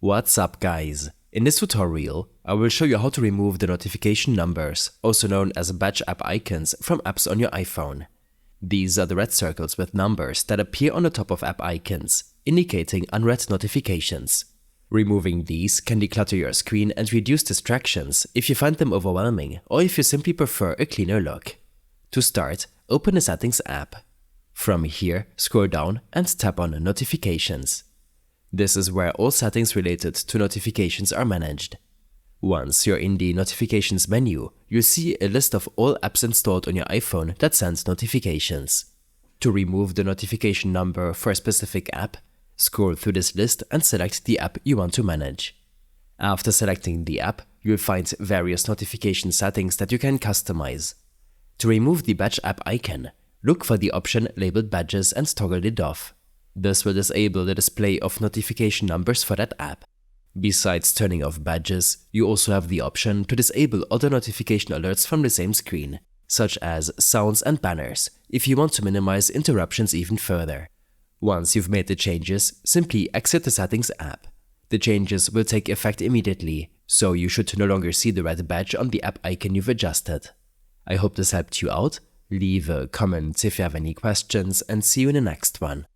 What's up guys? In this tutorial, I will show you how to remove the notification numbers, also known as badge app icons, from apps on your iPhone. These are the red circles with numbers that appear on the top of app icons, indicating unread notifications. Removing these can declutter your screen and reduce distractions if you find them overwhelming or if you simply prefer a cleaner look. To start, open the Settings app. From here, scroll down and tap on Notifications. This is where all settings related to notifications are managed. Once you're in the Notifications menu, you'll see a list of all apps installed on your iPhone that send notifications. To remove the notification number for a specific app, scroll through this list and select the app you want to manage. After selecting the app, you'll find various notification settings that you can customize. To remove the badge app icon, look for the option labeled Badges and toggle it off. This will disable the display of notification numbers for that app. Besides turning off badges, you also have the option to disable other notification alerts from the same screen, such as sounds and banners, if you want to minimize interruptions even further. Once you've made the changes, simply exit the Settings app. The changes will take effect immediately, so you should no longer see the red badge on the app icon you've adjusted. I hope this helped you out. Leave a comment if you have any questions and see you in the next one.